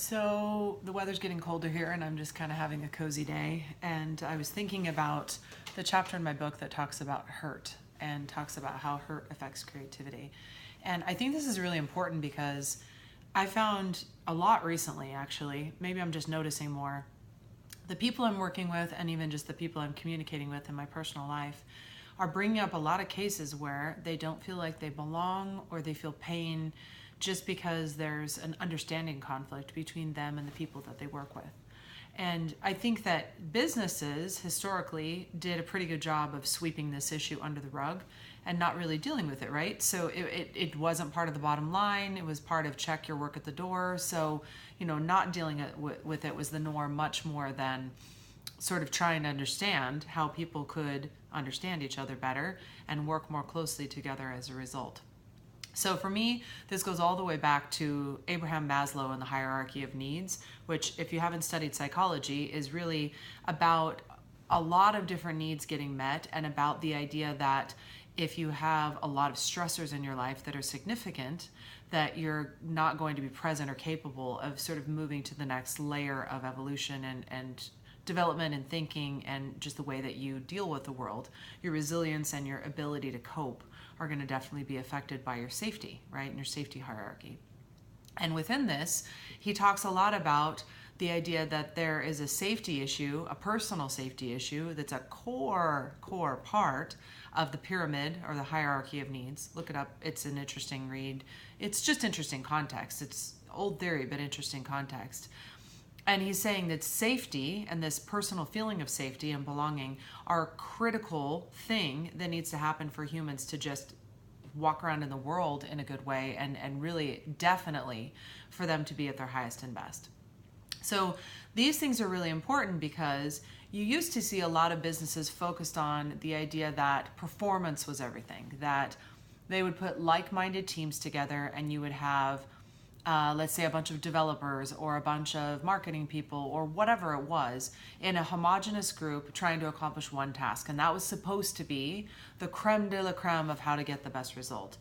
So the weather's getting colder here, and I'm just kind of having a cozy day. And I was thinking about the chapter in my book that talks about hurt and talks about how hurt affects creativity. And I think this is really important because I found a lot recently, actually, maybe I'm just noticing more, the people I'm working with and even just the people I'm communicating with in my personal life are bringing up a lot of cases where they don't feel like they belong or they feel pain just because there's an understanding conflict between them and the people that they work with. And I think that businesses historically did a pretty good job of sweeping this issue under the rug and not really dealing with it, right? So it wasn't part of the bottom line. It was part of check your work at the door. So, not dealing with it was the norm much more than sort of trying to understand how people could understand each other better and work more closely together as a result. So for me, this goes all the way back to Abraham Maslow and the hierarchy of needs, which, if you haven't studied psychology, is really about a lot of different needs getting met and about the idea that if you have a lot of stressors in your life that are significant, that you're not going to be present or capable of sort of moving to the next layer of evolution and development and thinking and just the way that you deal with the world. Your resilience and your ability to cope are going to definitely be affected by your safety, right? And your safety hierarchy. And within this, he talks a lot about the idea that there is a safety issue, a personal safety issue, that's a core part of the pyramid or the hierarchy of needs. Look it up. It's an interesting read. It's just interesting context. It's old theory, but interesting context. And he's saying that safety and this personal feeling of safety and belonging are a critical thing that needs to happen for humans to just walk around in the world in a good way and really definitely for them to be at their highest and best. So these things are really important because you used to see a lot of businesses focused on the idea that performance was everything, that they would put like-minded teams together and you would have let's say a bunch of developers or a bunch of marketing people or whatever it was in a homogenous group trying to accomplish one task. And that was supposed to be the creme de la creme of how to get the best result.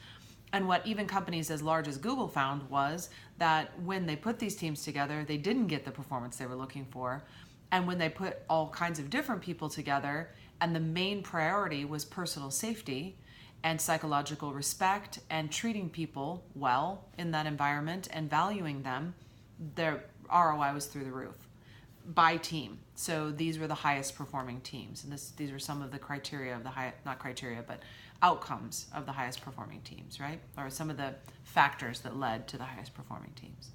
And what even companies as large as Google found was that when they put these teams together, they didn't get the performance they were looking for. And when they put all kinds of different people together and the main priority was personal safety and psychological respect and treating people well in that environment and valuing them, their ROI was through the roof by team. So these were the highest performing teams. And these were some of the criteria of the not criteria, but outcomes of the highest performing teams, right? Or some of the factors that led to the highest performing teams.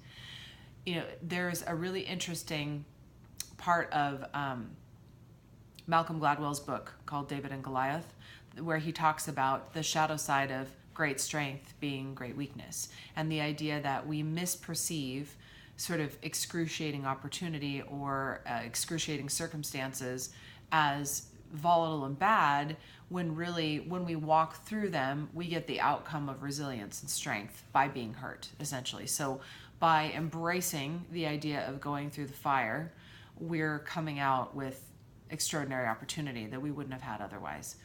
There's a really interesting part of Malcolm Gladwell's book called David and Goliath, where he talks about the shadow side of great strength being great weakness, and the idea that we misperceive sort of excruciating opportunity or excruciating circumstances as volatile and bad, when really, when we walk through them, we get the outcome of resilience and strength by being hurt, essentially. So by embracing the idea of going through the fire, we're coming out with extraordinary opportunity that we wouldn't have had otherwise.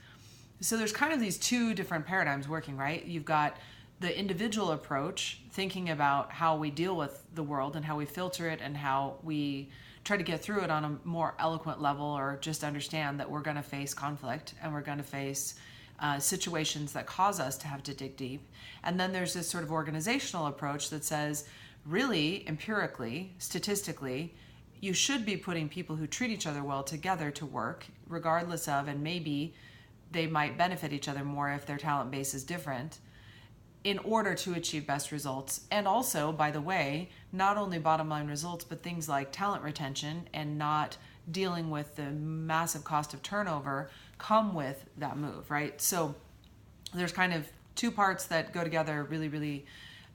So there's kind of these two different paradigms working, right? You've got the individual approach, thinking about how we deal with the world and how we filter it and how we try to get through it on a more eloquent level, or just understand that we're going to face conflict and we're going to face situations that cause us to have to dig deep. And then there's this sort of organizational approach that says, really, empirically, statistically, you should be putting people who treat each other well together to work, regardless of, and maybe they might benefit each other more if their talent base is different, in order to achieve best results. And also, by the way, not only bottom line results, but things like talent retention and not dealing with the massive cost of turnover come with that move, right? So there's kind of two parts that go together, really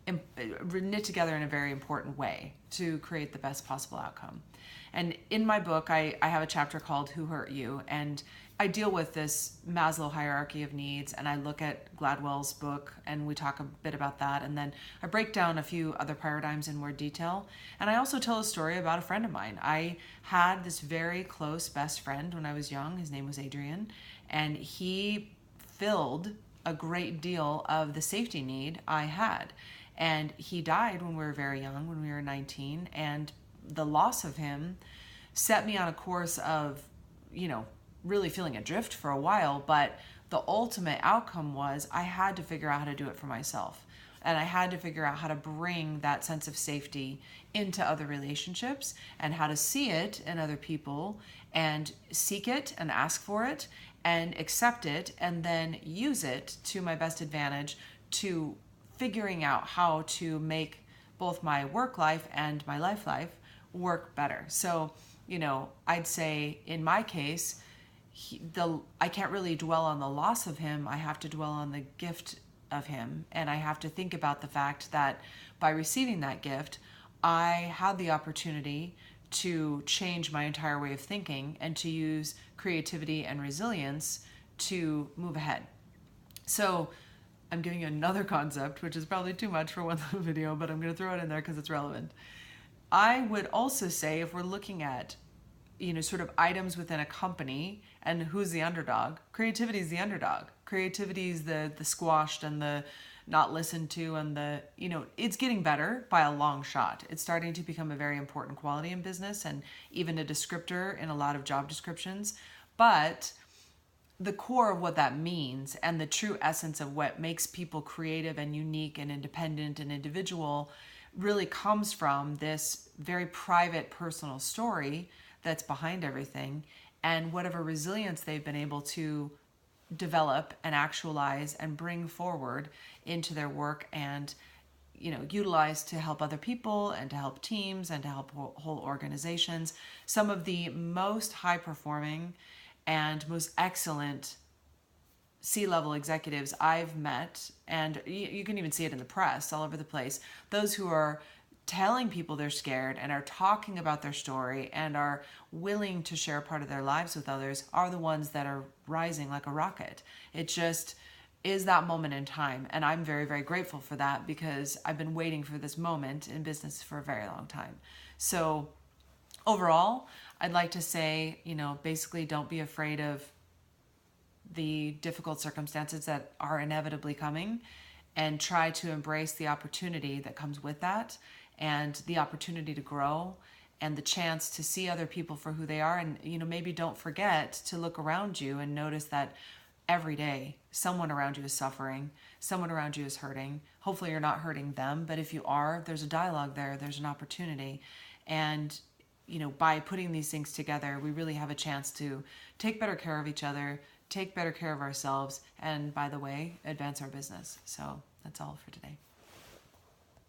knit together in a very important way to create the best possible outcome. And in my book, I have a chapter called Who Hurt You? And I deal with this Maslow hierarchy of needs, and I look at Gladwell's book, and we talk a bit about that. And then I break down a few other paradigms in more detail. And I also tell a story about a friend of mine. I had this very close best friend when I was young. His name was Adrian, and he filled a great deal of the safety need I had. And he died when we were very young, when we were 19. And the loss of him set me on a course of, really feeling adrift for a while. But the ultimate outcome was I had to figure out how to do it for myself. And I had to figure out how to bring that sense of safety into other relationships and how to see it in other people and seek it and ask for it and accept it and then use it to my best advantage to figuring out how to make both my work life and my life work better. So, I'd say in my case, I can't really dwell on the loss of him. I have to dwell on the gift of him. And I have to think about the fact that by receiving that gift, I had the opportunity to change my entire way of thinking and to use creativity and resilience to move ahead. So I'm giving you another concept, which is probably too much for one little video, but I'm going to throw it in there because it's relevant. I would also say if we're looking at, sort of items within a company and who's the underdog, creativity is the underdog. Creativity is the squashed and the not listened to and it's getting better by a long shot. It's starting to become a very important quality in business and even a descriptor in a lot of job descriptions. But the core of what that means and the true essence of what makes people creative and unique and independent and individual really comes from this very private personal story that's behind everything and whatever resilience they've been able to develop and actualize and bring forward into their work and utilize to help other people and to help teams and to help whole organizations. Some of the most high performing and most excellent C-level executives I've met, and you can even see it in the press all over the place, those who are telling people they're scared and are talking about their story and are willing to share part of their lives with others are the ones that are rising like a rocket. It just is that moment in time. And I'm very, very grateful for that because I've been waiting for this moment in business for a very long time. So overall, I'd like to say, basically don't be afraid of the difficult circumstances that are inevitably coming and try to embrace the opportunity that comes with that and the opportunity to grow and the chance to see other people for who they are. And, maybe don't forget to look around you and notice that every day someone around you is suffering, someone around you is hurting. Hopefully you're not hurting them, but if you are, there's a dialogue there, there's an opportunity. And, by putting these things together, we really have a chance to take better care of each other, take better care of ourselves, and by the way, advance our business. So that's all for today.